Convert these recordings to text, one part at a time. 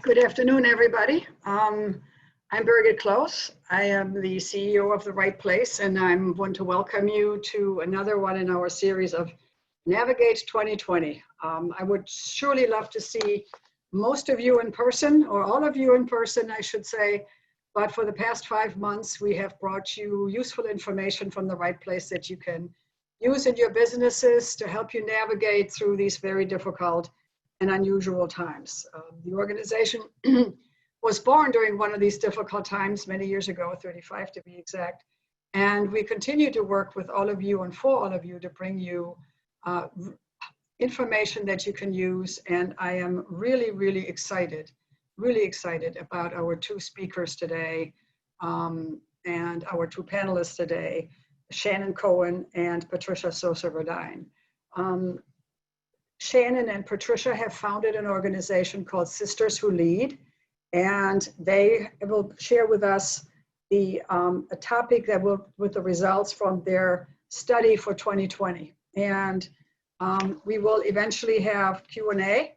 Good afternoon, everybody. I'm Birgit Klaus. I am the CEO of The Right Place, and I want to welcome you to another one in our series of Navigate 2020. I would surely love to see most of you in person, or all of you in person, I should say. But for the past 5 months, we have brought you useful information from The Right Place that you can use in your businesses to help you navigate through these very difficult and unusual times. The organization was born during one of these difficult times many years ago, 35 to be exact. And we continue to work with all of you and for all of you to bring you information that you can use. And I am really excited about our two speakers today and our two panelists today, Shanon Cohen and Patricia Sosa. Shannon and Patricia have founded an organization called Sisters Who Lead, and they will share with us a topic that will, with the results from their study for 2020. And we will eventually have Q&A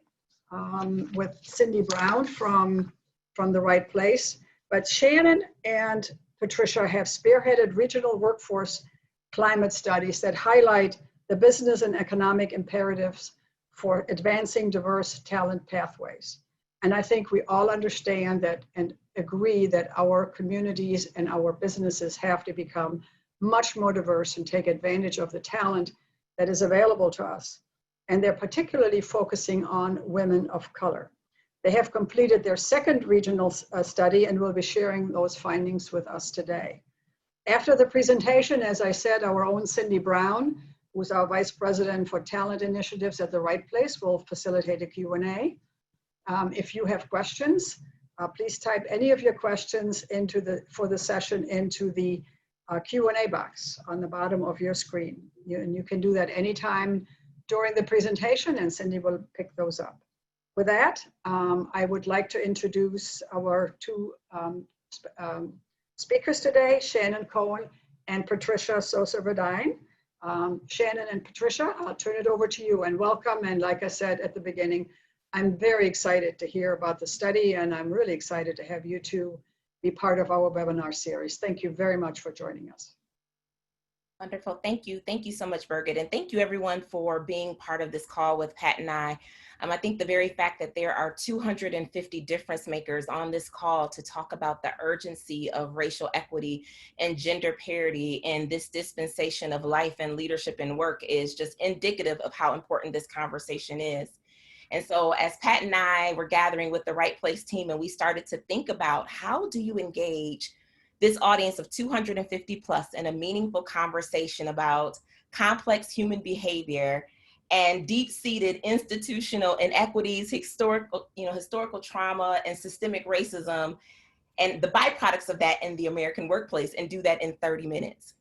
with Cindy Brown from The Right Place. But Shannon and Patricia have spearheaded regional workforce climate studies that highlight the business and economic imperatives for advancing diverse talent pathways. And I think we all understand that and agree that our communities and our businesses have to become much more diverse and take advantage of the talent that is available to us. And they're particularly focusing on women of color. They have completed their second regional study and will be sharing those findings with us today. After the presentation, as I said, our own Cindy Brown, who's our Vice President for Talent Initiatives at The Right Place, will facilitate a Q&A. If you have questions, please type any of your questions for the session into the Q&A box on the bottom of your screen. You can do that anytime during the presentation, and Cindy will pick those up. With that, I would like to introduce our two speakers today, Shanon Cohen and Patricia Sosa. Shannon and Patricia, I'll turn it over to you and welcome. And like I said at the beginning, I'm very excited to hear about the study, and I'm really excited to have you two be part of our webinar series. Thank you very much for joining us. Wonderful. Thank you. Thank you so much, Birgit. And thank you everyone for being part of this call with Pat and I. I think the very fact that there are 250 difference makers on this call to talk about the urgency of racial equity and gender parity in this dispensation of life and leadership and work is just indicative of how important this conversation is. And so as Pat and I were gathering with the Right Place team, and we started to think about how do you engage this audience of 250 plus in a meaningful conversation about complex human behavior and deep-seated institutional inequities, historical trauma, and systemic racism, and the byproducts of that in the American workplace, and do that in 30 minutes,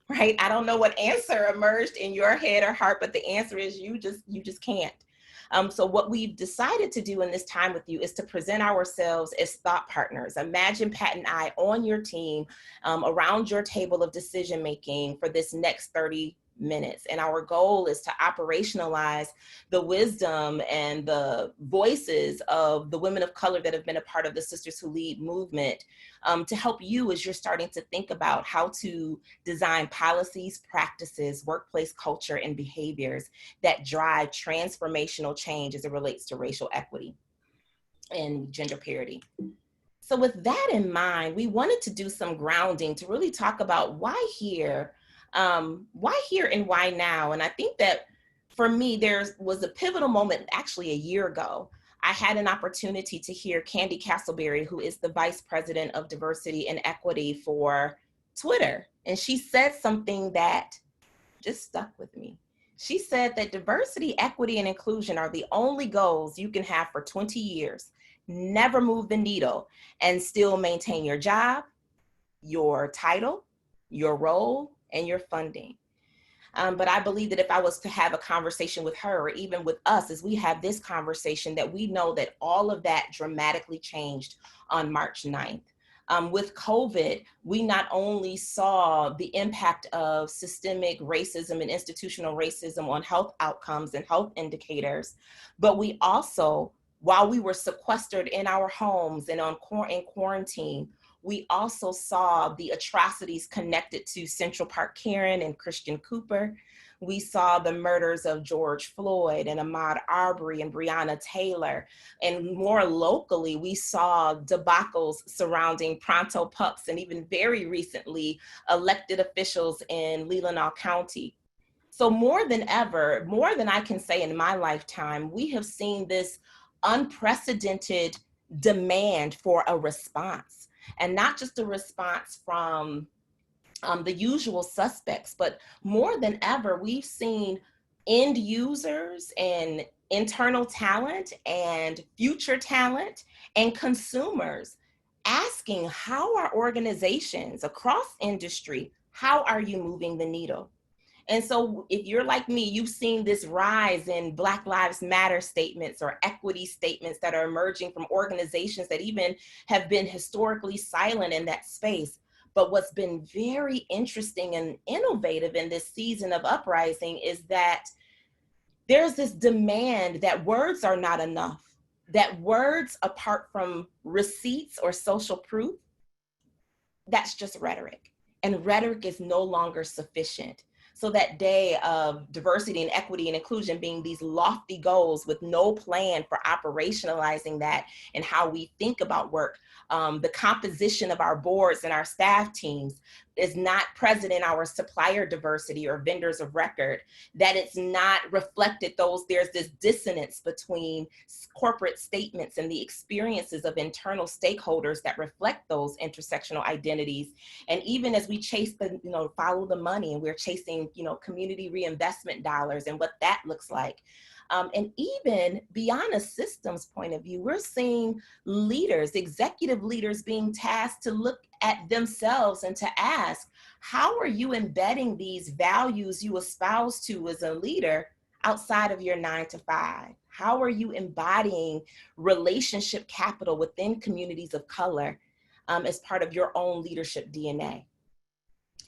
right? I don't know what answer emerged in your head or heart, but the answer is you just can't. So what we've decided to do in this time with you is to present ourselves as thought partners. Imagine Pat and I on your team, around your table of decision-making for this next 30 minutes. And our goal is to operationalize the wisdom and the voices of the women of color that have been a part of the Sisters Who Lead movement, to help you as you're starting to think about how to design policies, practices, workplace culture, and behaviors that drive transformational change as it relates to racial equity and gender parity. So with that in mind, we wanted to do some grounding to really talk about why here and why now. And I think that for me, there was a pivotal moment actually a year ago. I had an opportunity to hear Candy Castleberry, who is the Vice President of Diversity and Equity for Twitter. And she said something that just stuck with me. She said that diversity, equity, and inclusion are the only goals you can have for 20 years, never move the needle, and still maintain your job, your title, your role, and your funding. But I believe that if I was to have a conversation with her, or even with us as we have this conversation, that we know that all of that dramatically changed on March 9th. With COVID, we not only saw the impact of systemic racism and institutional racism on health outcomes and health indicators, but we also while we were sequestered in our homes and in quarantine, we also saw the atrocities connected to Central Park Karen and Christian Cooper. We saw the murders of George Floyd and Ahmaud Arbery and Breonna Taylor. And more locally, we saw debacles surrounding Pronto Pups and even very recently, elected officials in Leelanau County. So more than ever, more than I can say in my lifetime, we have seen this unprecedented demand for a response, and not just a response from the usual suspects, but more than ever, we've seen end users and internal talent and future talent and consumers asking, how are organizations across industry, how are you moving the needle? And so if you're like me, you've seen this rise in Black Lives Matter statements or equity statements that are emerging from organizations that even have been historically silent in that space. But what's been very interesting and innovative in this season of uprising is that there's this demand that words are not enough, that words apart from receipts or social proof, that's just rhetoric. And rhetoric is no longer sufficient. So that day of diversity and equity and inclusion being these lofty goals with no plan for operationalizing that and how we think about work, the composition of our boards and our staff teams is not present in our supplier diversity or vendors of record, that it's not reflected there's this dissonance between corporate statements and the experiences of internal stakeholders that reflect those intersectional identities. And even as we chase follow the money, and we're chasing, community reinvestment dollars and what that looks like. And even beyond a systems point of view, we're seeing leaders, executive leaders being tasked to look at themselves and to ask, how are you embedding these values you espouse to as a leader outside of your 9 to 5? How are you embodying relationship capital within communities of color as part of your own leadership DNA?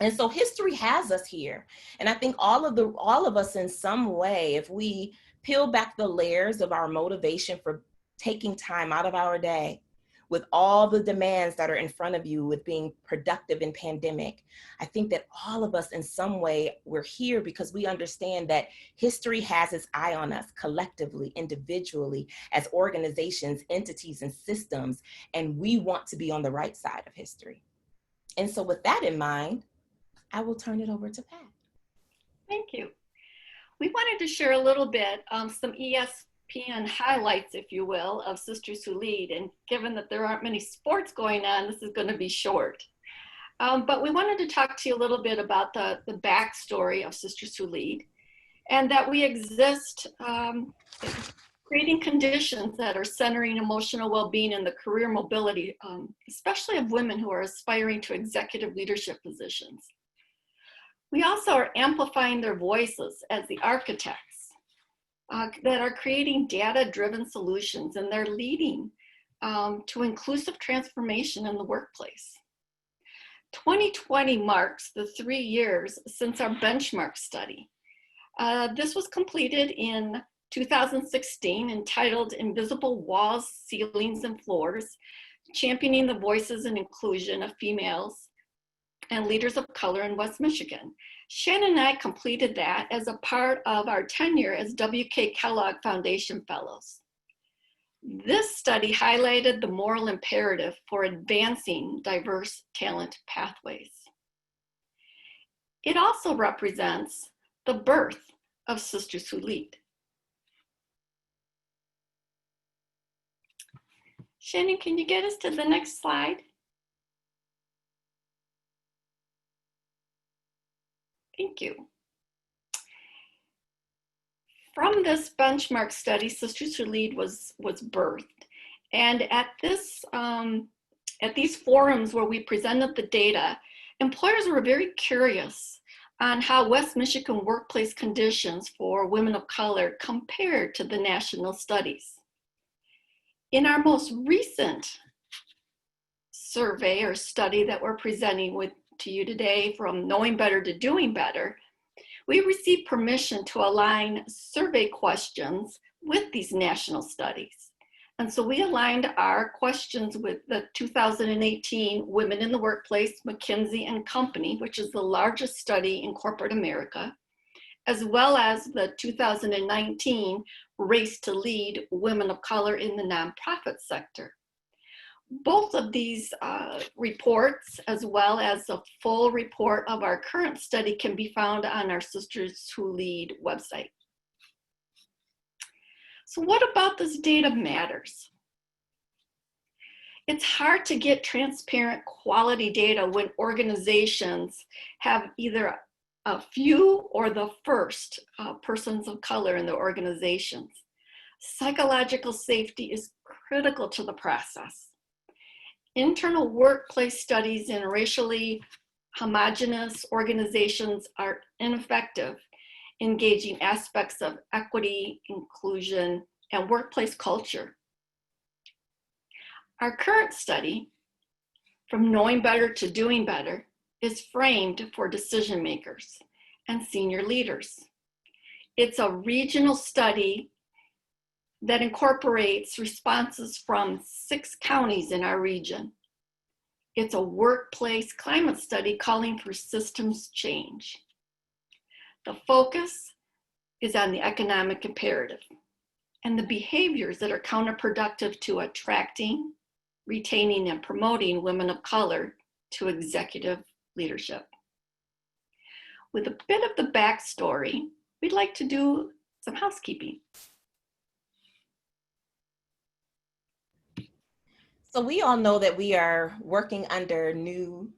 And so history has us here. And I think all of us in some way, if we peel back the layers of our motivation for taking time out of our day with all the demands that are in front of you with being productive in pandemic, I think that all of us in some way, we're here because we understand that history has its eye on us collectively, individually, as organizations, entities, and systems, and we want to be on the right side of history. And so with that in mind, I will turn it over to Pat. Thank you. We wanted to share a little bit, some ESPN highlights, if you will, of Sisters Who Lead. And given that there aren't many sports going on, this is going to be short. But we wanted to talk to you a little bit about the backstory of Sisters Who Lead, and that we exist creating conditions that are centering emotional well-being and the career mobility, especially of women who are aspiring to executive leadership positions. We also are amplifying their voices as the architects that are creating data-driven solutions, and they're leading to inclusive transformation in the workplace. 2020 marks the 3 years since our benchmark study. This was completed in 2016, entitled Invisible Walls, Ceilings, and Floors, Championing the Voices and Inclusion of Females and Leaders of Color in West Michigan. Shannon and I completed that as a part of our tenure as W.K. Kellogg Foundation Fellows. This study highlighted the moral imperative for advancing diverse talent pathways. It also represents the birth of Sisters Who Lead. Shannon, can you get us to the next slide? Thank you. From this benchmark study, Sisters Who Lead was birthed. And at these forums where we presented the data, employers were very curious on how West Michigan workplace conditions for women of color compared to the national studies. In our most recent survey or study that we're presenting to you today, From Knowing Better to Doing Better, we received permission to align survey questions with these national studies. And so we aligned our questions with the 2018 Women in the Workplace McKinsey and Company, which is the largest study in corporate America, as well as the 2019 Race to Lead Women of Color in the Nonprofit Sector. Both of these reports, as well as a full report of our current study, can be found on our Sisters Who Lead website. So what about this data matters? It's hard to get transparent quality data when organizations have either a few or the first persons of color in their organizations. Psychological safety is critical to the process. Internal workplace studies in racially homogeneous organizations are ineffective in gauging aspects of equity, inclusion, and workplace culture. Our current study, From Knowing Better to Doing Better, is framed for decision makers and senior leaders. It's a regional study that incorporates responses from 6 counties in our region. It's a workplace climate study calling for systems change. The focus is on the economic imperative and the behaviors that are counterproductive to attracting, retaining, and promoting women of color to executive leadership. With a bit of the backstory, we'd like to do some housekeeping. So we all know that we are working under new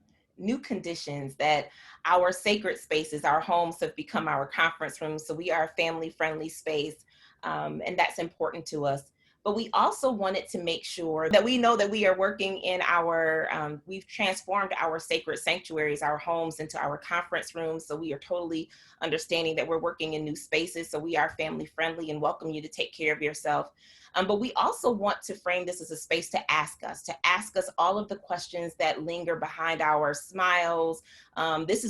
conditions, that our sacred spaces, our homes have become our conference rooms. So we are a family-friendly space, and that's important to us. But we also wanted to make sure that we know that we are working in our, we've transformed our sacred sanctuaries, our homes, into our conference rooms. So we are totally understanding that we're working in new spaces. So we are family friendly and welcome you to take care of yourself. But we also want to frame this as a space to ask us all of the questions that linger behind our smiles.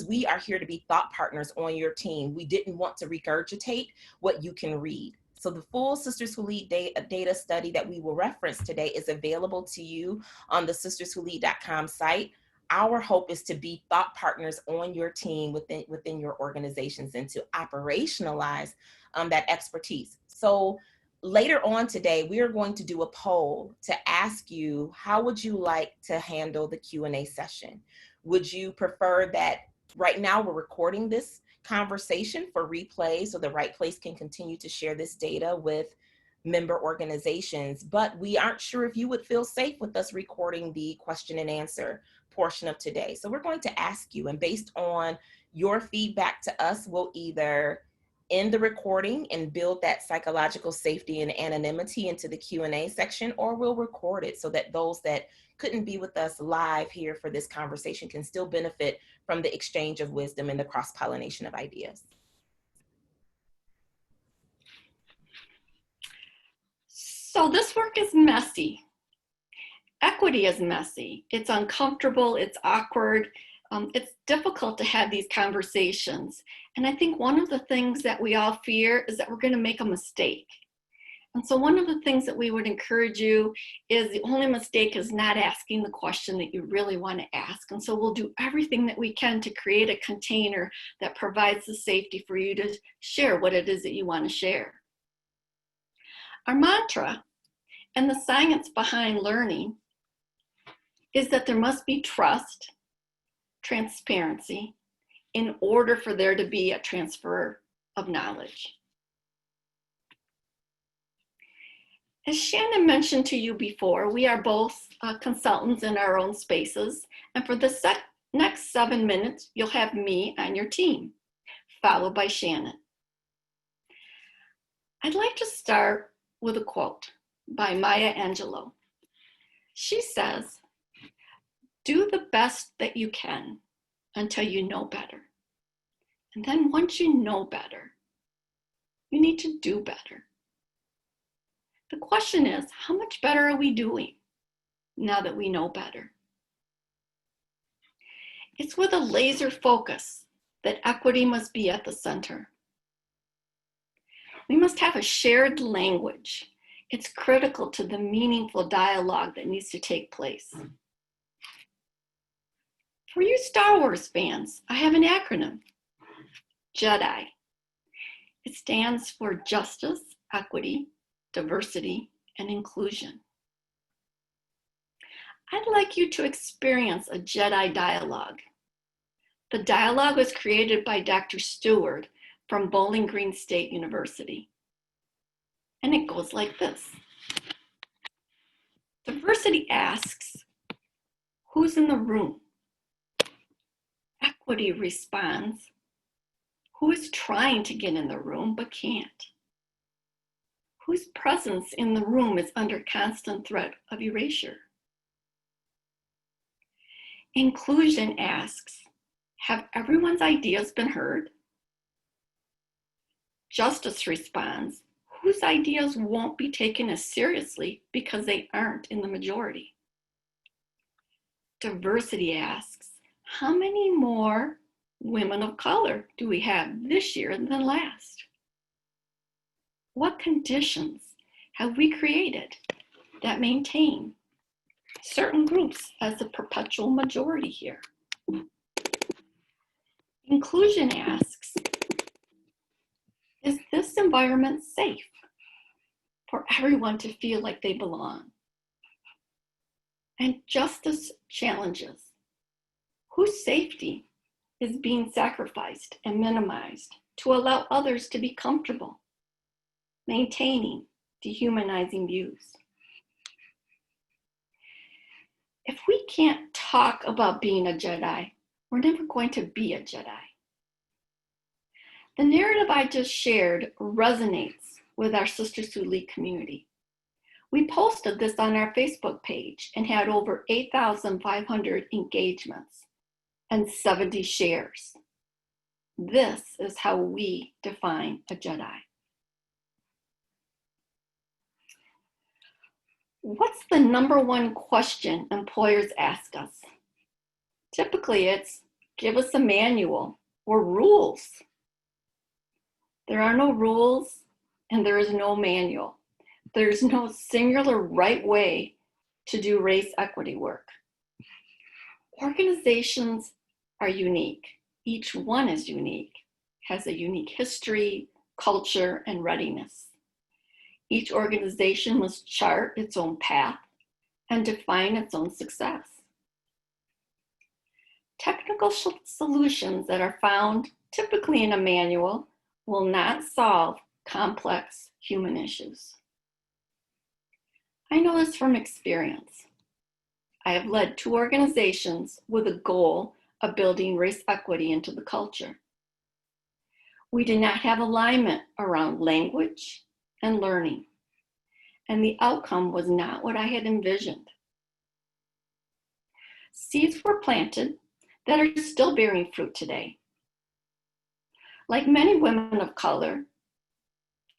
We are here to be thought partners on your team. We didn't want to regurgitate what you can read. So the full Sisters Who Lead data study that we will reference today is available to you on the sisterswholead.com site. Our hope is to be thought partners on your team within your organizations and to operationalize that expertise. So later on today, we are going to do a poll to ask you, how would you like to handle the Q&A session? Would you prefer that? Right now we're recording this conversation for replay so the Right Place can continue to share this data with member organizations, but we aren't sure if you would feel safe with us recording the question and answer portion of today. So we're going to ask you, and based on your feedback to us, we'll either end the recording and build that psychological safety and anonymity into the Q&A section, or we'll record it so that those that couldn't be with us live here for this conversation can still benefit from the exchange of wisdom and the cross-pollination of ideas. So this work is messy. Equity is messy. It's uncomfortable, it's awkward. It's difficult to have these conversations. And I think one of the things that we all fear is that we're going to make a mistake. And so one of the things that we would encourage you is the only mistake is not asking the question that you really want to ask. And so we'll do everything that we can to create a container that provides the safety for you to share what it is that you want to share. Our mantra and the science behind learning is that there must be trust, transparency, in order for there to be a transfer of knowledge. As Shannon mentioned to you before, we are both consultants in our own spaces. And for the next 7 minutes, you'll have me and your team, followed by Shannon. I'd like to start with a quote by Maya Angelou. She says, "Do the best that you can until you know better. And then once you know better, you need to do better." The question is, how much better are we doing now that we know better? It's with a laser focus that equity must be at the center. We must have a shared language It's critical to the meaningful dialogue that needs to take place. For you Star Wars fans, I have an acronym, JEDI. It stands for Justice, Equity, Diversity, and Inclusion. I'd like you to experience a JEDI dialogue. The dialogue was created by Dr. Stewart from Bowling Green State University. And it goes like this. Diversity asks, who's in the room? Equity responds, who is trying to get in the room but can't? Whose presence in the room is under constant threat of erasure? Inclusion asks, have everyone's ideas been heard? Justice responds, whose ideas won't be taken as seriously because they aren't in the majority? Diversity asks, how many more women of color do we have this year than last? What conditions have we created that maintain certain groups as a perpetual majority here? Inclusion asks, is this environment safe for everyone to feel like they belong? And justice challenges, whose safety is being sacrificed and minimized to allow others to be comfortable, maintaining dehumanizing views? If we can't talk about being a Jedi, we're never going to be a Jedi. The narrative I just shared resonates with our Sisters Who Lead community. We posted this on our Facebook page and had over 8,500 engagements and 70 shares. This is how we define a Jedi. What's the number one question employers ask us? Typically it's, give us a manual or rules. There are no rules and there is no manual. There's no singular right way to do race equity work. Organizations are unique. Each one is unique, has a unique history, culture, and readiness. Each organization must chart its own path and define its own success. Technical solutions that are found typically in a manual will not solve complex human issues. I know this from experience. I have led 2 organizations with a goal of building race equity into the culture. We did not have alignment around language and learning, and the outcome was not what I had envisioned. Seeds were planted that are still bearing fruit today. Like many women of color,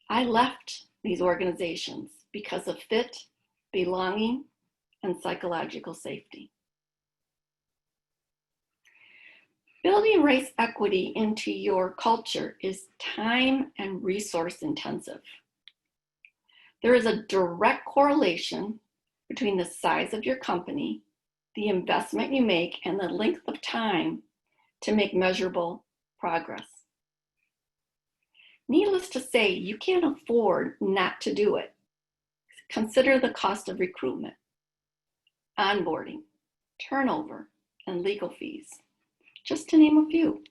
I left these organizations because of fit, belonging, and psychological safety. Building race equity into your culture is time and resource intensive. There is a direct correlation between the size of your company, the investment you make, and the length of time to make measurable progress. Needless to say, you can't afford not to do it. Consider the cost of recruitment, onboarding, turnover, and legal fees, just to name a few.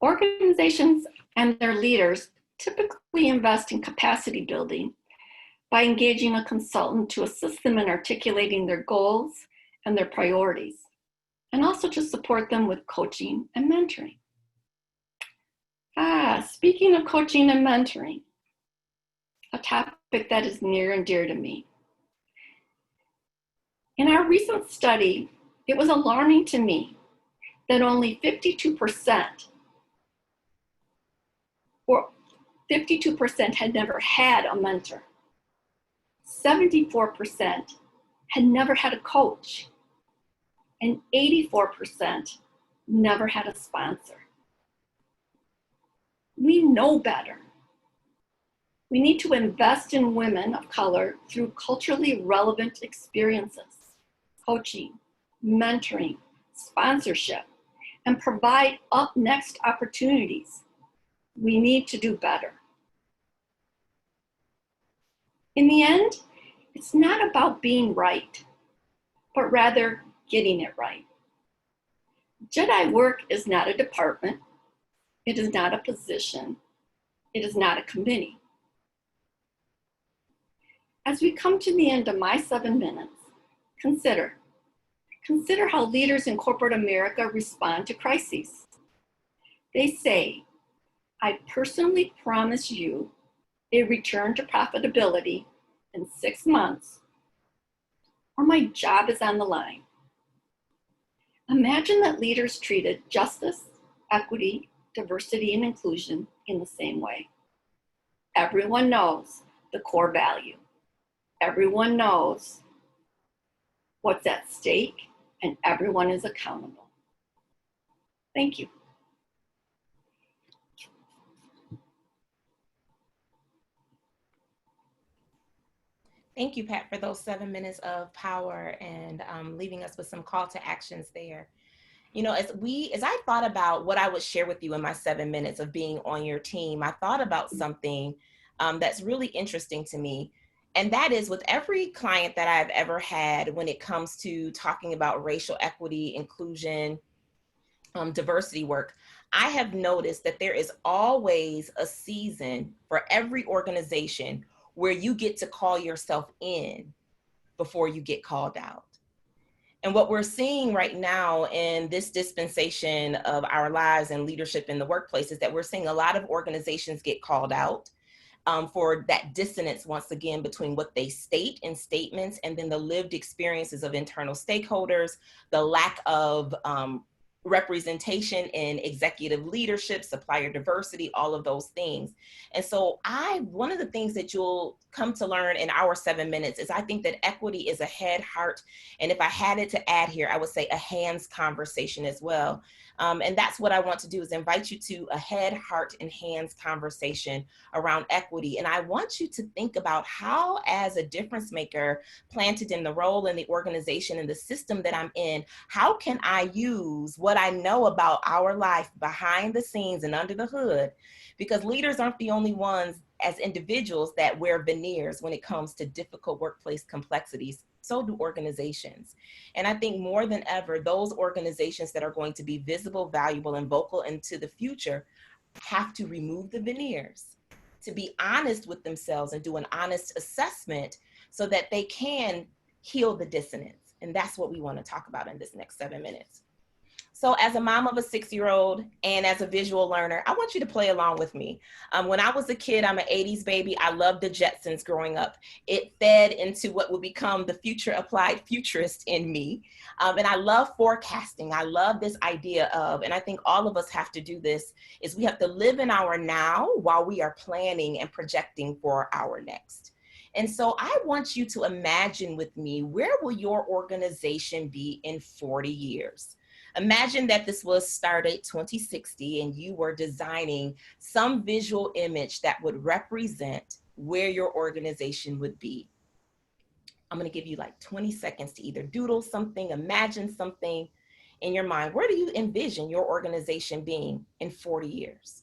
Organizations and their leaders typically invest in capacity building by engaging a consultant to assist them in articulating their goals and their priorities, and also to support them with coaching and mentoring. Speaking of coaching and mentoring, a topic that is near and dear to me. In our recent study, it was alarming to me that only 52% had never had a mentor. 74% had never had a coach, and 84% never had a sponsor. We know better. We need to invest in women of color through culturally relevant experiences, coaching, mentoring, sponsorship, and provide up next opportunities. We need to do better. In the end, it's not about being right, but rather getting it right. Jedi work is not a department. It is not a position. It is not a committee. As we come to the end of my 7 minutes, consider how leaders in corporate America respond to crises. They say, I personally promise you a return to profitability in 6 months, or my job is on the line. Imagine that leaders treated justice, equity, diversity, and inclusion in the same way. Everyone knows the core value. Everyone knows what's at stake, and everyone is accountable. Thank you. Thank you, Pat, for those 7 minutes of power and leaving us with some call to actions there. You know, as I thought about what I would share with you in my 7 minutes of being on your team, I thought about something that's really interesting to me. And that is, with every client that I've ever had when it comes to talking about racial equity, inclusion, diversity work, I have noticed that there is always a season for every organization where you get to call yourself in before you get called out. And what we're seeing right now in this dispensation of our lives and leadership in the workplace is that we're seeing a lot of organizations get called out for that dissonance, once again, between what they state in statements and then the lived experiences of internal stakeholders, the lack of representation in executive leadership, supplier diversity, all of those things. And so one of the things that you'll come to learn in our 7 minutes is I think that equity is a head, heart, and if I had it to add here, I would say a hands conversation as well. And that's what I want to do, is invite you to a head, heart, and hands conversation around equity. And I want you to think about how, as a difference maker planted in the role in the organization and the system that I'm in, how can I use what I know about our life behind the scenes and under the hood? Because leaders aren't the only ones as individuals that wear veneers when it comes to difficult workplace complexities. So do organizations. And I think more than ever, those organizations that are going to be visible, valuable, and vocal into the future have to remove the veneers, to be honest with themselves and do an honest assessment so that they can heal the dissonance. And that's what we want to talk about in this next 7 minutes. So as a mom of a 6-year-old and as a visual learner, I want you to play along with me. When I was a kid, I'm an 80s baby. I loved the Jetsons growing up. It fed into what would become the future applied futurist in me. And I love forecasting. I love this idea of, and I think all of us have to do this, is we have to live in our now while we are planning and projecting for our next. And so I want you to imagine with me, where will your organization be in 40 years? Imagine that this was started 2060 and you were designing some visual image that would represent where your organization would be. I'm going to give you like 20 seconds to either doodle something, imagine something in your mind. Where do you envision your organization being in 40 years?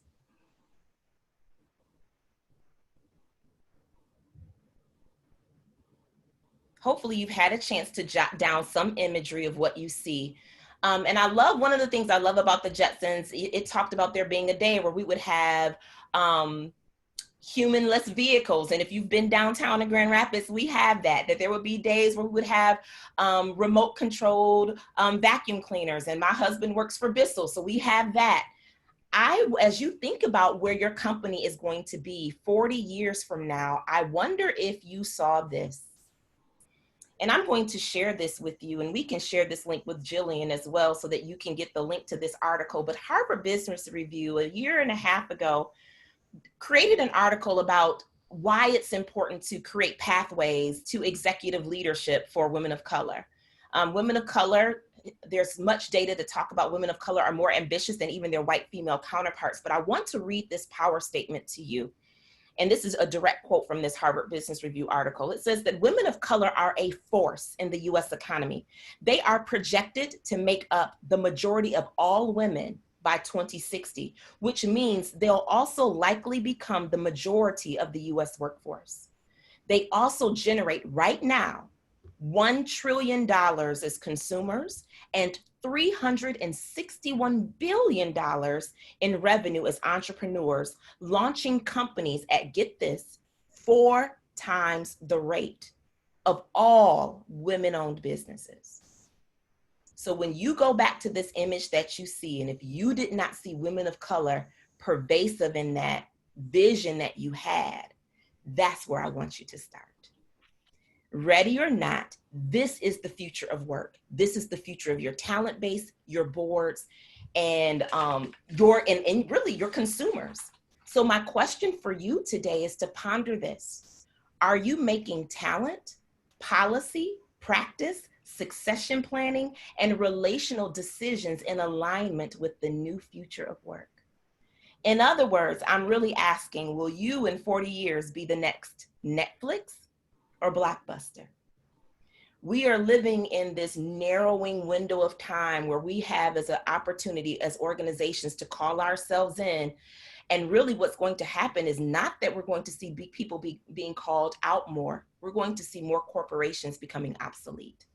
Hopefully you've had a chance to jot down some imagery of what you see. And I love, one of the things I love about the Jetsons, it talked about there being a day where we would have humanless vehicles. And if you've been downtown in Grand Rapids, we have that there would be days where we would have remote controlled vacuum cleaners. And my husband works for Bissell, so we have that. As you think about where your company is going to be 40 years from now, I wonder if you saw this. And I'm going to share this with you, and we can share this link with Jillian as well so that you can get the link to this article. But Harvard Business Review, a year and a half ago, created an article about why it's important to create pathways to executive leadership for women of color. Women of color, there's much data to talk about women of color are more ambitious than even their white female counterparts. But I want to read this power statement to you. and this is a direct quote from this Harvard Business Review article. It says that women of color are a force in the US economy. They are projected to make up the majority of all women by 2060, which means they'll also likely become the majority of the US workforce. They also generate right now $1 trillion as consumers and $361 billion in revenue as entrepreneurs, launching companies at, get this, 4 times the rate of all women-owned businesses. So when you go back to this image that you see, and if you did not see women of color pervasive in that vision that you had, that's where I want you to start. Ready or not, this is the future of work. This is the future of your talent base, your boards, and really your consumers. So my question for you today is to ponder this. Are you making talent, policy, practice, succession planning, and relational decisions in alignment with the new future of work? In other words, I'm really asking, will you in 40 years be the next Netflix or Blockbuster? We are living in this narrowing window of time where we have as an opportunity as organizations to call ourselves in. And really what's going to happen is not that we're going to see people being called out more. We're going to see more corporations becoming obsolete.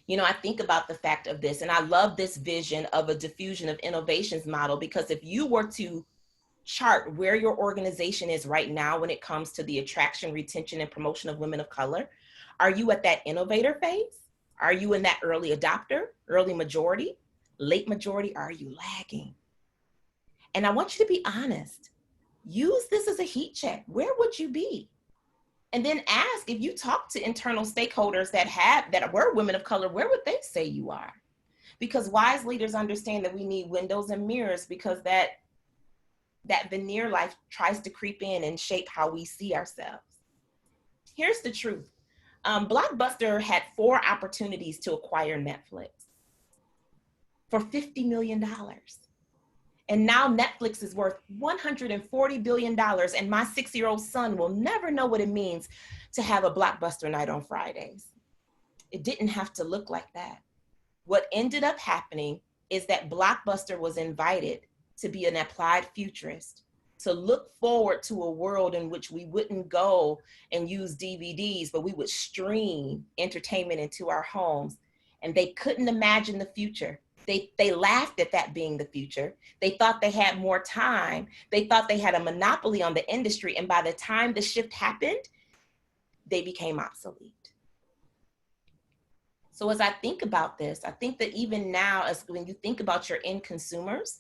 You know, I think about the fact of this, and I love this vision of a diffusion of innovations model, because if you were to chart where your organization is right now when it comes to the attraction, retention, and promotion of women of color, are you at that innovator phase? Are you in that early adopter, early majority, late majority? Are you lagging? And I want you to be honest. Use this as a heat check. Where would you be? And then ask, if you talk to internal stakeholders that were women of color, where would they say you are? Because wise leaders understand that we need windows and mirrors, because that veneer life tries to creep in and shape how we see ourselves. Here's the truth. Blockbuster had 4 opportunities to acquire Netflix for $50 million. And now Netflix is worth $140 billion. And my 6-year-old son will never know what it means to have a Blockbuster night on Fridays. It didn't have to look like that. What ended up happening is that Blockbuster was invited to be an applied futurist, to look forward to a world in which we wouldn't go and use DVDs, but we would stream entertainment into our homes. And they couldn't imagine the future. They laughed at that being the future. They thought they had more time. They thought they had a monopoly on the industry. And by the time the shift happened, they became obsolete. So as I think about this, I think that even now, as when you think about your end consumers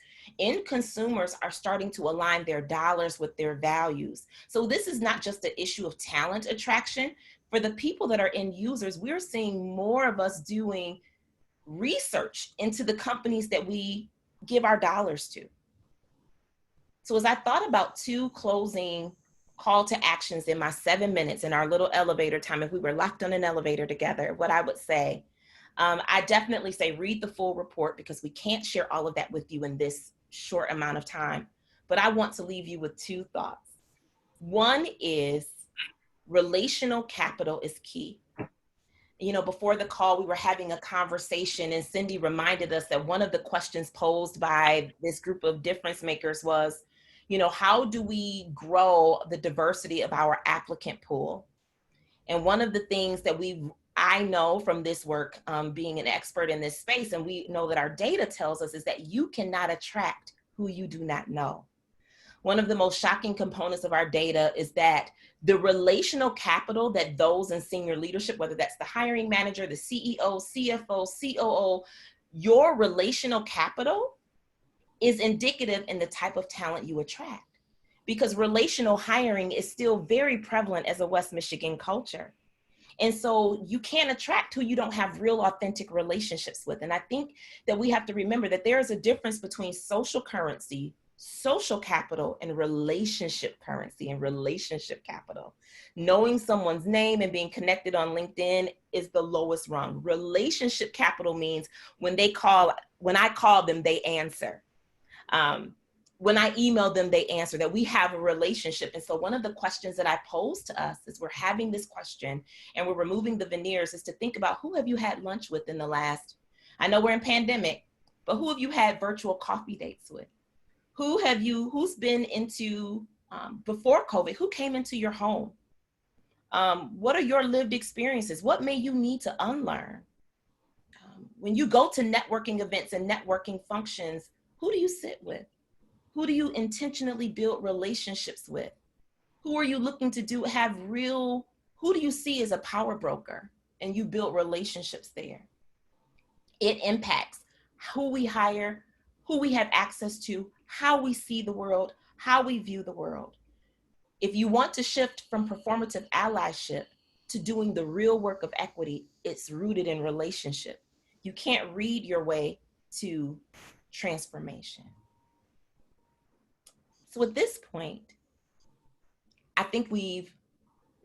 are starting to align their dollars with their values. So this is not just an issue of talent attraction. For the people that are end users, we're seeing more of us doing research into the companies that we give our dollars to. So as I thought about 2 closing call to actions in my 7 minutes in our little elevator time, if we were locked on an elevator together, what I would say, I definitely say read the full report, because we can't share all of that with you in this short amount of time. But I want to leave you with 2 thoughts. One is relational capital is key. You know, before the call, we were having a conversation, and Cindy reminded us that one of the questions posed by this group of difference makers was, you know, how do we grow the diversity of our applicant pool? And one of the things that I know from this work, being an expert in this space, and we know that our data tells us, is that you cannot attract who you do not know. One of the most shocking components of our data is that the relational capital that those in senior leadership, whether that's the hiring manager, the CEO, CFO, COO, your relational capital is indicative in the type of talent you attract. Because relational hiring is still very prevalent as a West Michigan culture. And so you can't attract who you don't have real authentic relationships with. And I think that we have to remember that there is a difference between social currency, social capital, and relationship currency and relationship capital. Knowing someone's name and being connected on LinkedIn is the lowest rung. Relationship capital means when I call them, they answer. when I email them, they answer, that we have a relationship. And so one of the questions that I pose to us is, we're having this question and we're removing the veneers, is to think about, who have you had lunch with in the last, I know we're in pandemic, but who have you had virtual coffee dates with? Who's been into, before COVID, who came into your home? What are your lived experiences? What may you need to unlearn? When you go to networking events and networking functions, who do you sit with? Who do you intentionally build relationships with? Who are you looking to who do you see as a power broker? And you build relationships there. It impacts who we hire, who we have access to, how we see the world, how we view the world. If you want to shift from performative allyship to doing the real work of equity, it's rooted in relationship. You can't read your way to transformation. So at this point, I think we've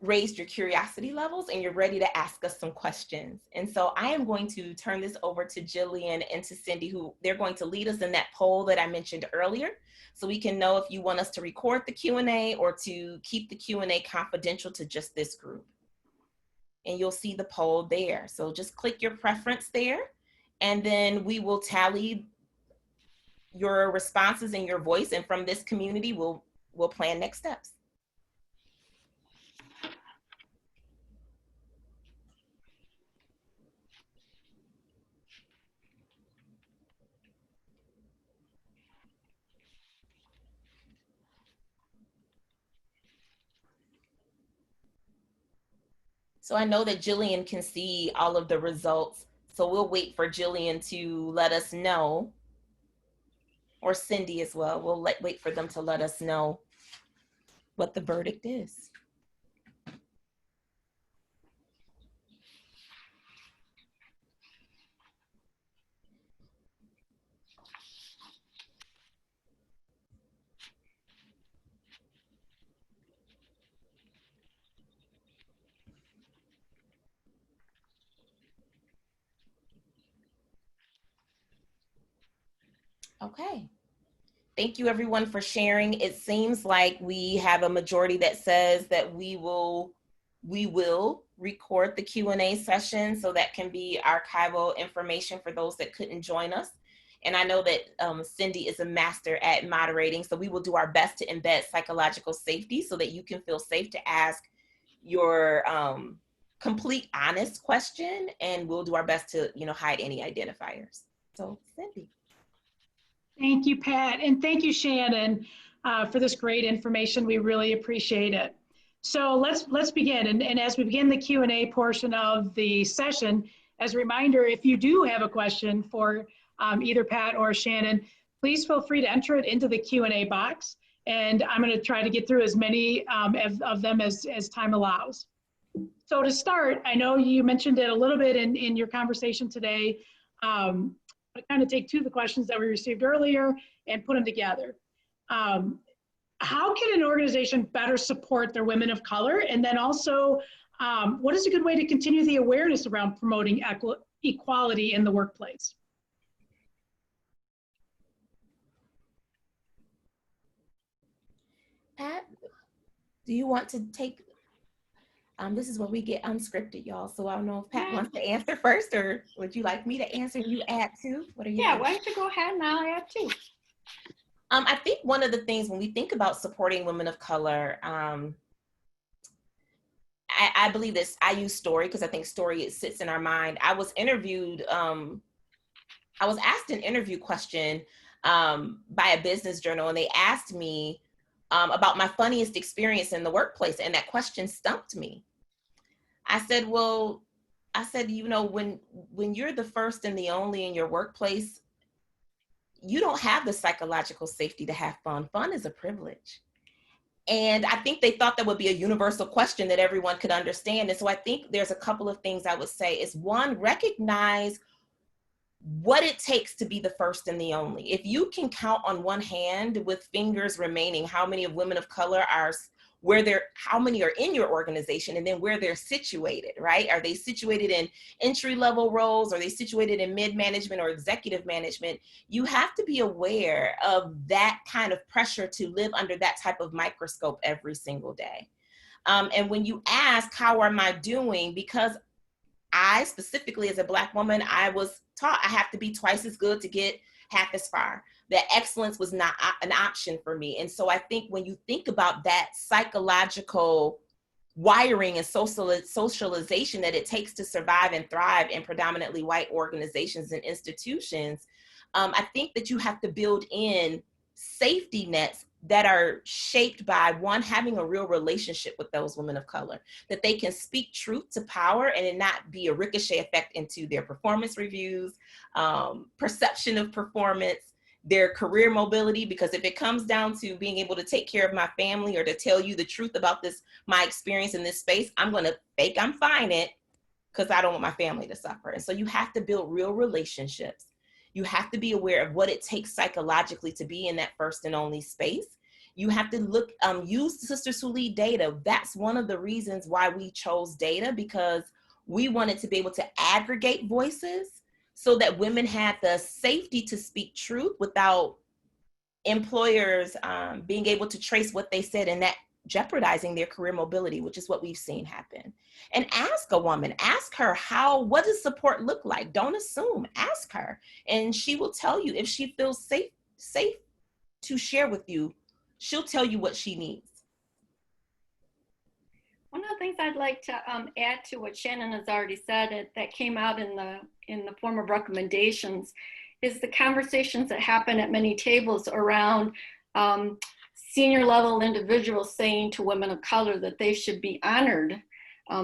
raised your curiosity levels and you're ready to ask us some questions. And so I am going to turn this over to Jillian and to Cindy, who they're going to lead us in that poll that I mentioned earlier, so we can know if you want us to record the Q&A or to keep the Q&A confidential to just this group. And you'll see the poll there. So just click your preference there, and then we will tally your responses and your voice. And from this community, we'll plan next steps. So I know that Jillian can see all of the results. So we'll wait for Jillian to let us know, or Cindy as well. We'll wait for them to let us know what the verdict is. Okay. Thank you everyone for sharing. It seems like we have a majority that says that we will record the Q&A session, so that can be archival information for those that couldn't join us. And I know that Cindy is a master at moderating, so we will do our best to embed psychological safety so that you can feel safe to ask your complete, honest question, and we'll do our best to, hide any identifiers. So Cindy. Thank you, Pat, and thank you, Shannon, for this great information. We really appreciate it. So let's begin. And as we begin the Q&A portion of the session, as a reminder, if you do have a question for either Pat or Shannon, please feel free to enter it into the Q&A box. And I'm going to try to get through as many of them as time allows. So to start, I know you mentioned it a little bit in your conversation today. I kind of take two of the questions that we received earlier and put them together. How can an organization better support their women of color? And then also, what is a good way to continue the awareness around promoting equality in the workplace? Pat, do you want to take, this is where we get unscripted, y'all. So I don't know if Pat wants to answer first, or would you like me to answer and you add too? What are you doing? Why don't you go ahead and I'll add too. I think one of the things when we think about supporting women of color, I believe this, I use story because I think story, it sits in our mind. I was interviewed, I was asked an interview question by a business journal, and they asked me about my funniest experience in the workplace. And that question stumped me. I said, when you're the first and the only in your workplace, you don't have the psychological safety to have fun. Fun is a privilege. And I think they thought that would be a universal question that everyone could understand. And so I think there's a couple of things I would say is, one, recognize what it takes to be the first and the only. If you can count on one hand with fingers remaining how many of women of color are how many are in your organization, and then where they're situated, right? Are they situated in entry-level roles? Are they situated in mid-management or executive management? You have to be aware of that kind of pressure to live under that type of microscope every single day. And when you ask, how am I doing? Because I specifically, as a Black woman, I was taught I have to be twice as good to get half as far. That excellence was not an option for me. And so I think when you think about that psychological wiring and socialization that it takes to survive and thrive in predominantly white organizations and institutions, I think that you have to build in safety nets that are shaped by, one, having a real relationship with those women of color, that they can speak truth to power and it not be a ricochet effect into their performance reviews, perception of performance, their career mobility. Because if it comes down to being able to take care of my family or to tell you the truth about my experience in this space, I'm going to fake I'm fine it because I don't want my family to suffer. And so you have to build real relationships. You have to be aware of what it takes psychologically to be in that first and only space. You have to use Sisters Who Lead data. That's one of the reasons why we chose data, because we wanted to be able to aggregate voices so that women had the safety to speak truth without employers being able to trace what they said and that jeopardizing their career mobility, which is what we've seen happen. And ask a woman, ask her what does support look like? Don't assume, ask her. And she will tell you if she feels safe to share with you, she'll tell you what she needs. One of the things I'd like to add to what Shannon has already said that came out in the form of recommendations is the conversations that happen at many tables around senior level individuals saying to women of color that they should be honored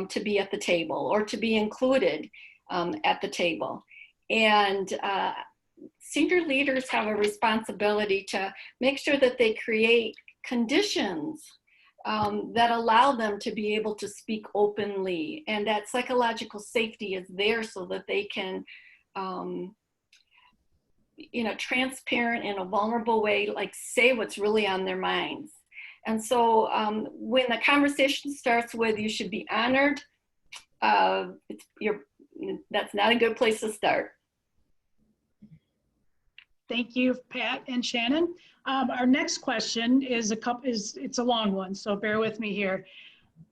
to be at the table or to be included at the table. And senior leaders have a responsibility to make sure that they create conditions that allow them to be able to speak openly, and that psychological safety is there so that they can transparent in a vulnerable way, like say what's really on their minds. And so when the conversation starts with you should be honored, that's not a good place to start. Thank you, Pat and Shannon. Our next question is it's a long one, so bear with me here.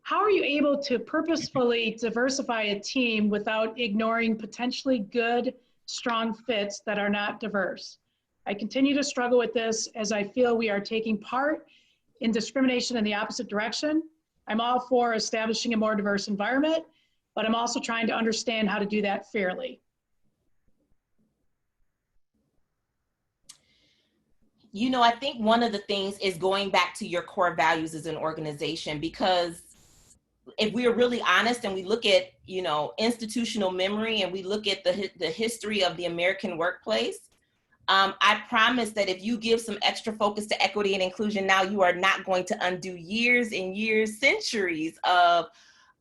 How are you able to purposefully diversify a team without ignoring potentially good, strong fits that are not diverse? I continue to struggle with this as I feel we are taking part in discrimination in the opposite direction. I'm all for establishing a more diverse environment, but I'm also trying to understand how to do that fairly. You know, I think one of the things is going back to your core values as an organization, because if we are really honest and we look at, institutional memory and we look at the history of the American workplace, I promise that if you give some extra focus to equity and inclusion now, you are not going to undo years and years, centuries of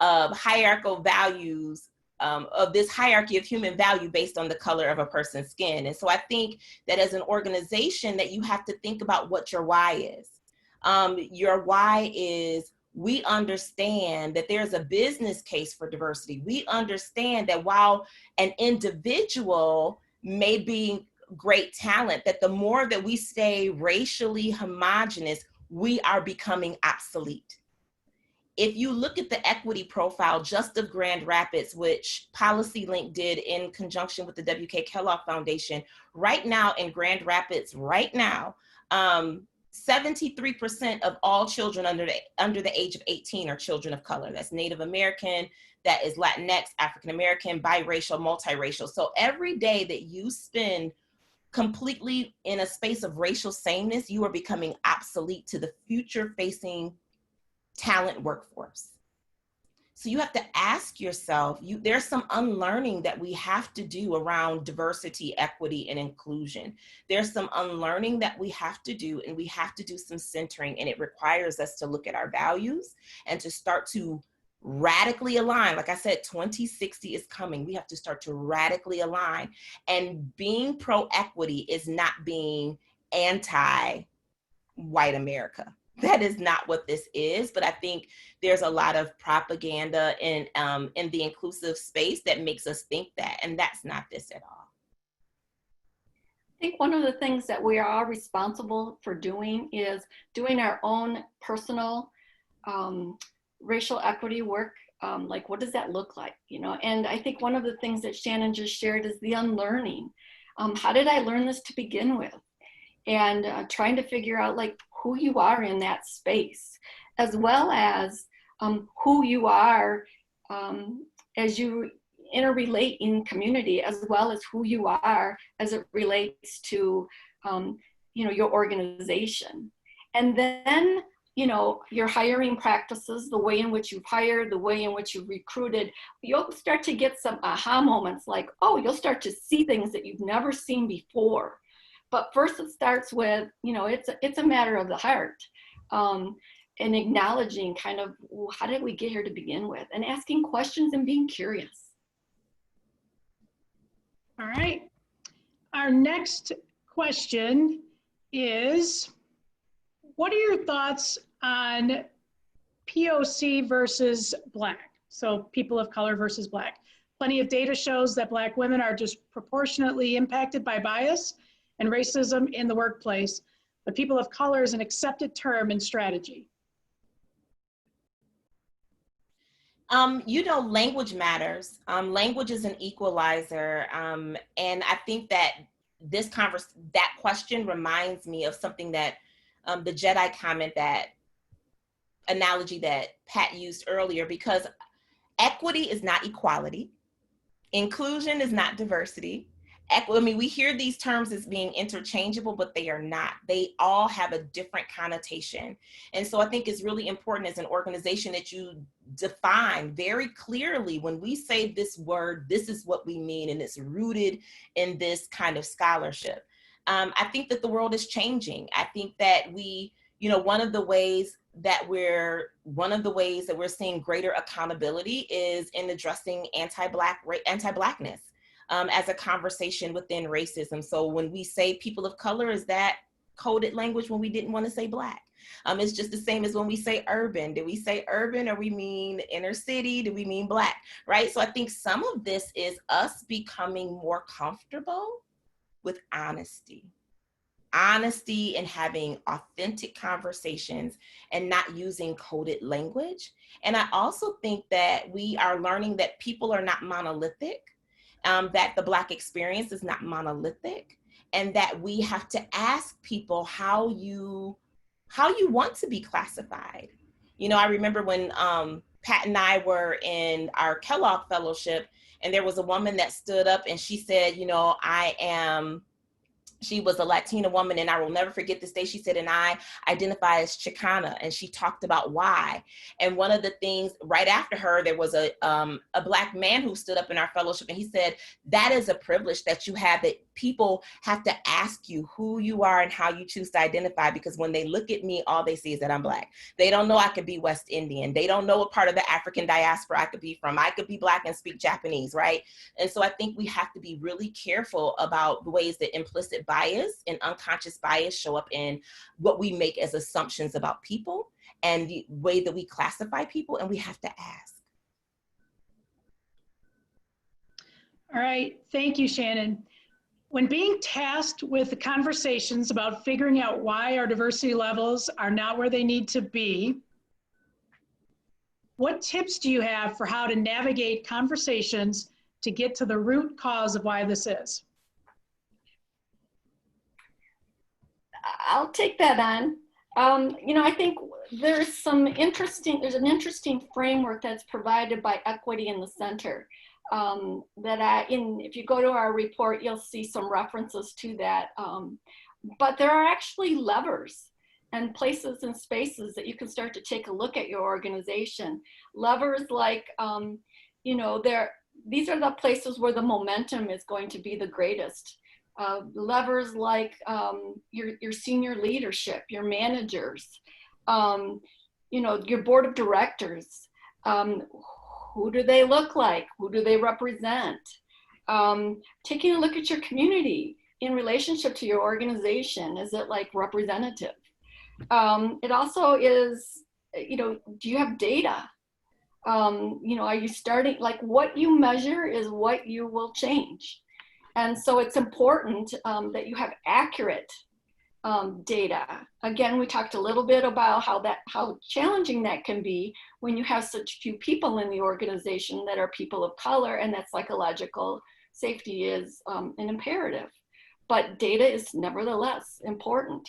hierarchical values, of this hierarchy of human value based on the color of a person's skin. And so I think that as an organization that you have to think about what your why is. Your why is, we understand that there's a business case for diversity. We understand that while an individual may be great talent, that the more that we stay racially homogenous, we are becoming obsolete. If you look at the equity profile just of Grand Rapids, which PolicyLink did in conjunction with the W.K. Kellogg Foundation, right now in Grand Rapids, 73% of all children under the age of 18 are children of color. That's Native American, that is Latinx, African American, biracial, multiracial. So every day that you spend completely in a space of racial sameness, you are becoming obsolete to the future-facing talent workforce. So you have to ask yourself, there's some unlearning that we have to do around diversity, equity, and inclusion. There's some unlearning that we have to do, and we have to do some centering, and it requires us to look at our values and to start to radically align. Like I said, 2060 is coming. We have to start to radically align. And being pro-equity is not being anti-white America. that is not what this is. But I think there's a lot of propaganda in the inclusive space that makes us think that, and that's not this at all. I think one of the things that we are responsible for doing is doing our own personal racial equity work. Like, what does that look like? You know, and I think one of the things that Shannon just shared is the unlearning. How did I learn this to begin with? And trying to figure out like who you are in that space, as well as who you are as you interrelate in community, as well as who you are as it relates to you know, your organization. And then, you know, your hiring practices, the way in which you've hired, the way in which you've recruited, you'll start to get some aha moments like, oh, you'll start to see things that you've never seen before. But first it starts with, you know, it's a matter of the heart, and acknowledging kind of, well, how did we get here to begin with, and asking questions and being curious. All right. Our next question is, what are your thoughts on POC versus Black? So people of color versus Black. Plenty of data shows that Black women are disproportionately impacted by bias and racism in the workplace, but people of color is an accepted term in strategy. You know, language matters. Language is an equalizer. And I think that that question reminds me of something that the Jedi comment, that analogy that Pat used earlier, because equity is not equality. Inclusion is not diversity. I mean, we hear these terms as being interchangeable, but they are not. They all have a different connotation. And so I think it's really important as an organization that you define very clearly, when we say this word, this is what we mean, and it's rooted in this kind of scholarship. I think that the world is changing. I think that we, you know, one of the ways that we're seeing greater accountability is in addressing anti-Blackness. As a conversation within racism. So when we say people of color, is that coded language when we didn't want to say Black? It's just the same as when we say urban. Do we say urban, or we mean inner city? Do we mean Black, right? So I think some of this is us becoming more comfortable with honesty and having authentic conversations and not using coded language. And I also think that we are learning that people are not monolithic. That the Black experience is not monolithic, and that we have to ask people how you want to be classified. You know, I remember when Pat and I were in our Kellogg Fellowship, and there was a woman that stood up and she said, you know, she was a Latina woman, and I will never forget this day. She said, and I identify as Chicana, and she talked about why. And one of the things right after her, there was a Black man who stood up in our fellowship, and he said, that is a privilege that you have, that people have to ask you who you are and how you choose to identify, because when they look at me, all they see is that I'm Black. They don't know I could be West Indian. They don't know what part of the African diaspora I could be from. I could be Black and speak Japanese, right? And so I think we have to be really careful about the ways that implicit bias and unconscious bias show up in what we make as assumptions about people and the way that we classify people, and we have to ask. All right, thank you, Shannon. When being tasked with the conversations about figuring out why our diversity levels are not where they need to be, what tips do you have for how to navigate conversations to get to the root cause of why this is? I'll take that on. You know, I think there's an interesting framework that's provided by Equity in the Center. If you go to our report, you'll see some references to that. But there are actually levers and places and spaces that you can start to take a look at your organization. Levers like, you know, these are the places where the momentum is going to be the greatest. Levers like your senior leadership, your managers, you know, your board of directors. Who do they look like? Who do they represent? Taking a look at your community in relationship to your organization. Is it like representative? It also is, do you have data? Are you starting, like what you measure is what you will change. And so it's important that you have accurate data. Again, we talked a little bit about how challenging that can be when you have such few people in the organization that are people of color, and that psychological safety is an imperative. But data is nevertheless important.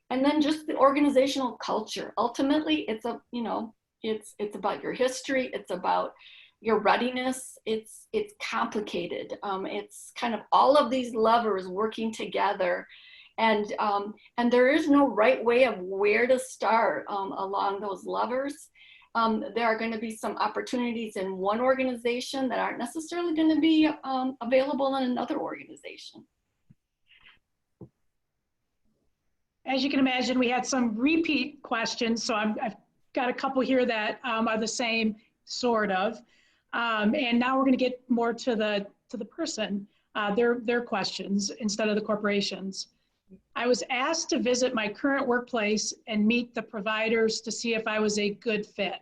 And then just the organizational culture. Ultimately, it's about your history. It's about your readiness. It's complicated. It's kind of all of these levers working together. And there is no right way of where to start along those levers. There are going to be some opportunities in one organization that aren't necessarily going to be available in another organization. As you can imagine, we had some repeat questions, so I've got a couple here that are the same, sort of. And now we're going to get more to the person, their questions instead of the corporations. I was asked to visit my current workplace and meet the providers to see if I was a good fit.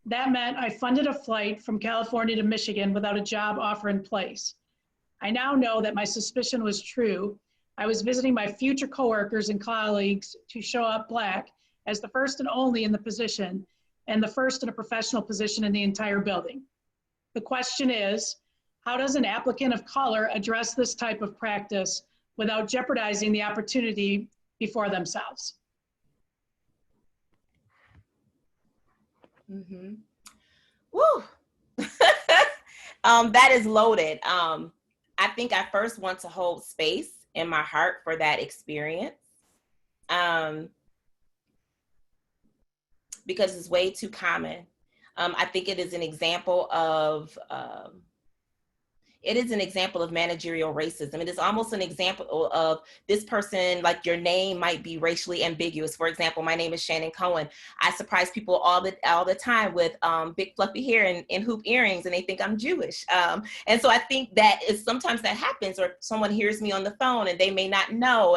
That meant I funded a flight from California to Michigan without a job offer in place. I now know that my suspicion was true. I was visiting my future coworkers and colleagues to show up Black as the first and only in the position and the first in a professional position in the entire building. The question is, how does an applicant of color address this type of practice without jeopardizing the opportunity before themselves? Mm-hmm. Woo! That is loaded. I think I first want to hold space in my heart for that experience, because it's way too common. I think it is an example of managerial racism. It is almost an example of this person, like your name might be racially ambiguous. For example, my name is Shanon Cohen. I surprise people all the time with big fluffy hair and hoop earrings, and they think I'm Jewish. And so I think that is sometimes that happens, or someone hears me on the phone and they may not know.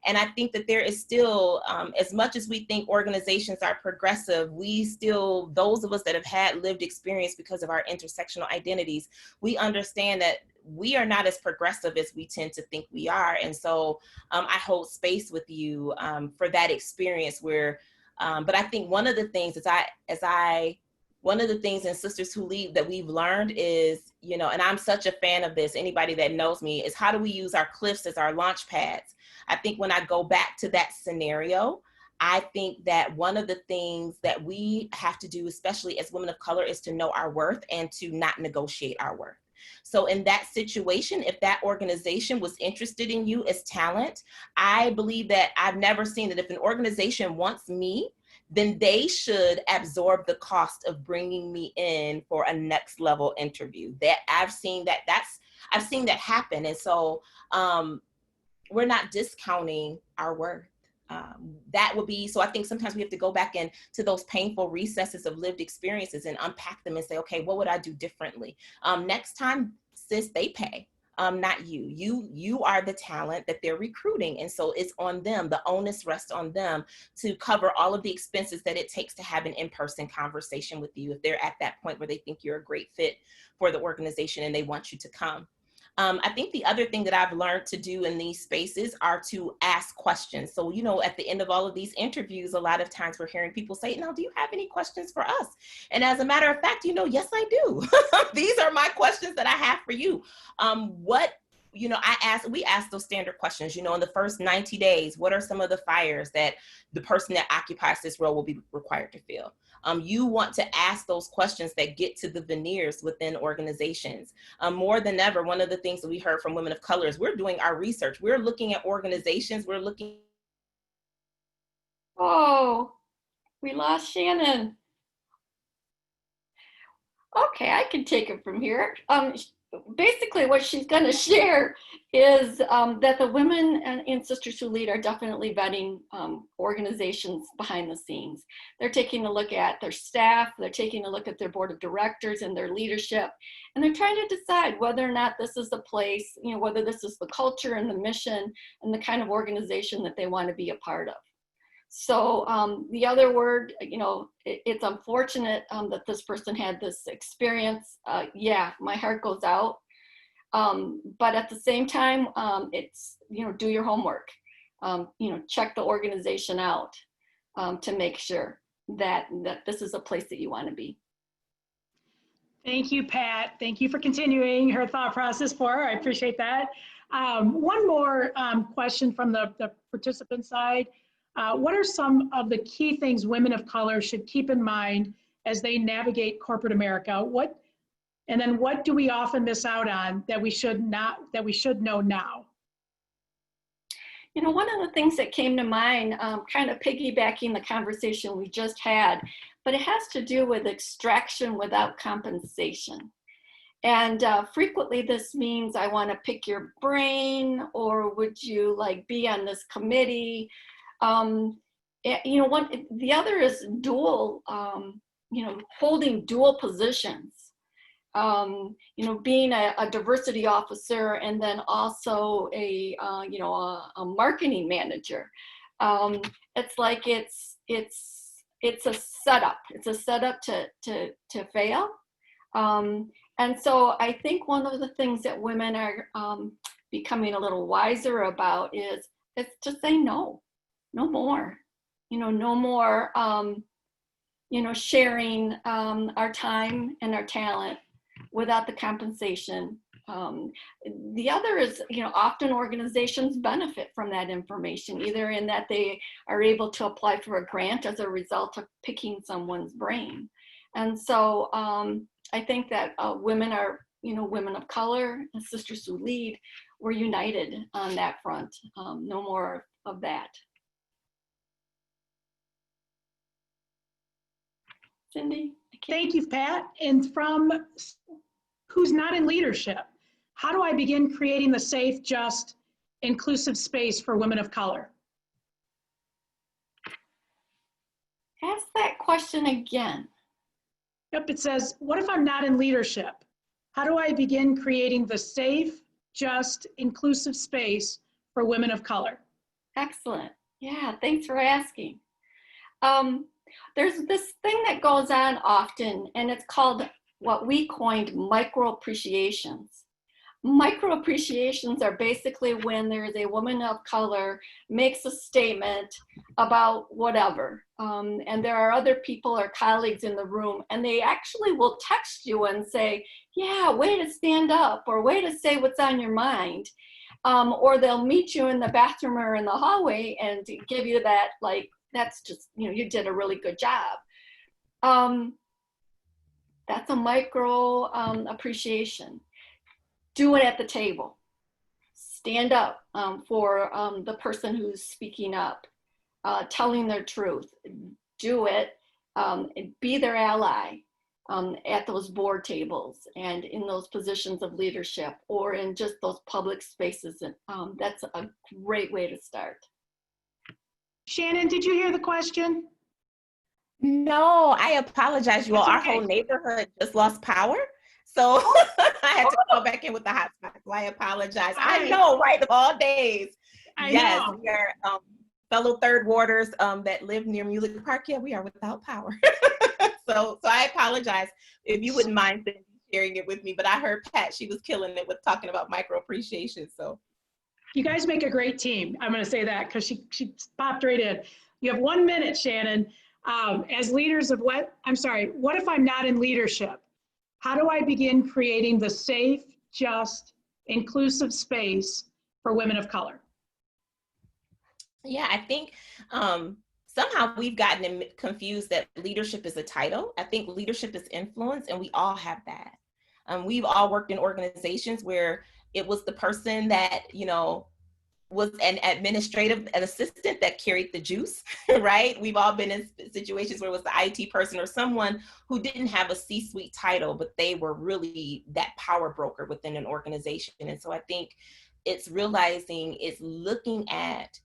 And I think that there is still, as much as we think organizations are progressive, those of us that have had lived experience because of our intersectional identities, we understand that we are not as progressive as we tend to think we are. And so I hold space with you for that experience where, but I think one of the things one of the things in Sisters Who Lead that we've learned is, and I'm such a fan of this, anybody that knows me, is how do we use our cliffs as our launch pads? I think when I go back to that scenario, I think that one of the things that we have to do, especially as women of color, is to know our worth and to not negotiate our worth. So in that situation, if that organization was interested in you as talent, I believe that I've never seen that if an organization wants me, then they should absorb the cost of bringing me in for a next level interview. That I've seen that happen. And so we're not discounting our worth. That would be, so I think sometimes we have to go back into those painful recesses of lived experiences and unpack them and say, okay, what would I do differently? Next time, sis, they pay. Not you. You are the talent that they're recruiting. And so it's on them. The onus rests on them to cover all of the expenses that it takes to have an in-person conversation with you if they're at that point where they think you're a great fit for the organization and they want you to come. I think the other thing that I've learned to do in these spaces are to ask questions. So, at the end of all of these interviews, a lot of times we're hearing people say, now, do you have any questions for us? And as a matter of fact, yes, I do. These are my questions that I have for you. We ask those standard questions, in the first 90 days, what are some of the fires that the person that occupies this role will be required to fill? You want to ask those questions that get to the veneers within organizations. More than ever, one of the things that we heard from women of color is we're doing our research. We're looking at organizations. Oh, we lost Shannon. Okay, I can take it from here. Basically, what she's going to share is that the women in Sisters Who Lead are definitely vetting organizations behind the scenes. They're taking a look at their staff, they're taking a look at their board of directors and their leadership, and they're trying to decide whether or not this is the place, whether this is the culture and the mission and the kind of organization that they want to be a part of. So the other word, it's unfortunate that this person had this experience. Yeah, my heart goes out. But at the same time, it's, do your homework. Check the organization out to make sure that this is a place that you want to be. Thank you, Pat. Thank you for continuing her thought process for her. I appreciate that. One more question from the participant side. What are some of the key things women of color should keep in mind as they navigate corporate America? And then what do we often miss out on that we should know now? One of the things that came to mind, kind of piggybacking the conversation we just had, but it has to do with extraction without compensation. And frequently this means I want to pick your brain, or would you be on this committee? The other is dual, holding dual positions. Being a diversity officer and then also a marketing manager. It's like it's a setup. It's a setup to fail. And so I think one of the things that women are becoming a little wiser about is to say no more. No more, sharing our time and our talent without the compensation. The other is, often organizations benefit from that information, either in that they are able to apply for a grant as a result of picking someone's brain. And so I think that women are, women of color, and Sisters Who Lead, we're united on that front. No more of that. Cindy? Thank you, Pat. And from who's not in leadership, how do I begin creating the safe, just, inclusive space for women of color? Ask that question again. Yep, it says, what if I'm not in leadership? How do I begin creating the safe, just, inclusive space for women of color? Excellent. Yeah, thanks for asking. There's this thing that goes on often, and it's called what we coined micro-appreciations. Micro-appreciations are basically when there is a woman of color makes a statement about whatever, and there are other people or colleagues in the room, and they actually will text you and say, yeah, way to stand up, or way to say what's on your mind. Or they'll meet you in the bathroom or in the hallway and give you that, that's just, you did a really good job. That's a micro appreciation. Do it at the table. Stand up for the person who's speaking up, telling their truth. Do it, be their ally at those board tables and in those positions of leadership, or in just those public spaces. That's a great way to start. Shannon, did you hear the question? No, I apologize, you all. Our whole neighborhood just lost power. So I had to go back in with the hotspot. So I apologize. I know, right? Of all days. Yes, we are fellow third warders that live near Music Park. Yeah, we are without power. So I apologize if you wouldn't mind sharing it with me. But I heard Pat, she was killing it with talking about micro appreciation. So you guys make a great team. I'm going to say that because she popped right in. You have 1 minute, Shannon. As leaders of what if I'm not in leadership? How do I begin creating the safe, just, inclusive space for women of color? Yeah, I think somehow we've gotten confused that leadership is a title. I think leadership is influence, and we all have that. We've all worked in organizations where it was the person that, was an assistant that carried the juice, right? We've all been in situations where it was the IT person or someone who didn't have a C-suite title, but they were really that power broker within an organization. And so I think it's realizing, it's looking at,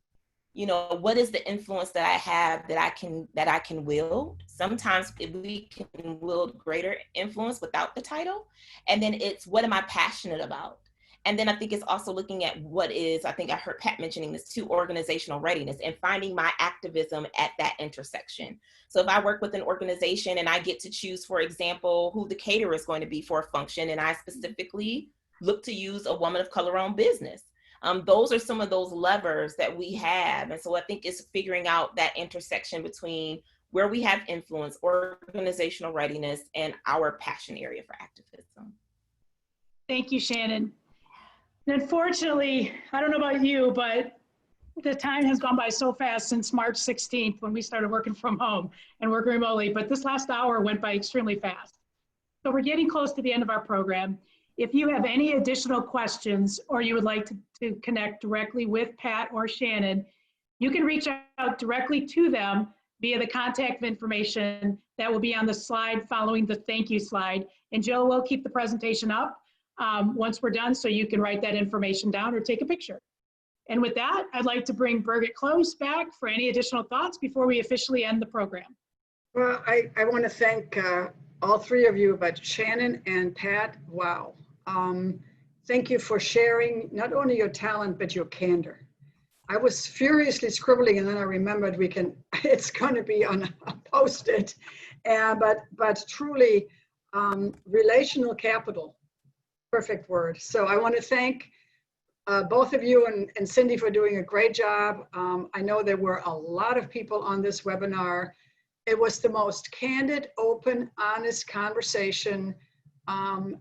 what is the influence that I have that I can wield? Sometimes we can wield greater influence without the title. And then it's, what am I passionate about? And then I think it's also looking at what is, I think I heard Pat mentioning this too, organizational readiness and finding my activism at that intersection. So if I work with an organization and I get to choose, for example, who the caterer is going to be for a function, and I specifically look to use a woman of color owned business. Those are some of those levers that we have. And so I think it's figuring out that intersection between where we have influence, organizational readiness, and our passion area for activism. Thank you, Shannon. And unfortunately, I don't know about you, but the time has gone by so fast since March 16th when we started working from home and working remotely, but this last hour went by extremely fast. So we're getting close to the end of our program. If you have any additional questions or you would like to connect directly with Pat or Shannon, you can reach out directly to them via the contact information that will be on the slide following the thank you slide. And Jill will keep the presentation up once we're done so you can write that information down or take a picture. And with that, I'd like to bring Birgit Close back for any additional thoughts before we officially end the program. Well, I want to thank all three of you, but Shannon and Pat, wow. Thank you for sharing not only your talent, but your candor. I was furiously scribbling and then I remembered it's going to be on a post-it. But truly, relational capital, perfect word. So I want to thank both of you and Cindy for doing a great job. I know there were a lot of people on this webinar. It was the most candid, open, honest conversation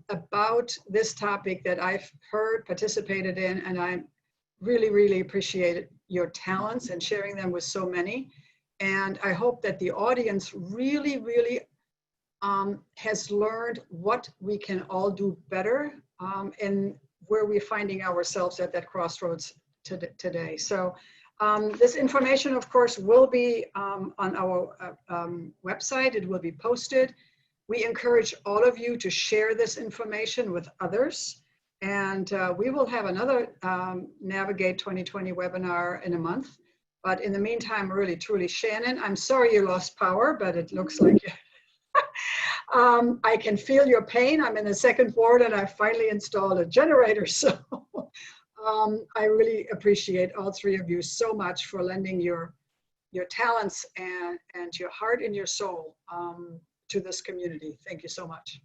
about this topic that I've heard, participated in, and I really, really appreciated your talents and sharing them with so many. And I hope that the audience really, really has learned what we can all do better and where we're finding ourselves at that crossroads today. So this information, of course, will be on our website. It will be posted. We encourage all of you to share this information with others. And we will have another Navigate 2020 webinar in a month. But in the meantime, really, truly, Shannon, I'm sorry you lost power, but it looks like I can feel your pain. I'm in the second ward and I finally installed a generator. So I really appreciate all three of you so much for lending your talents and your heart and your soul to this community. Thank you so much.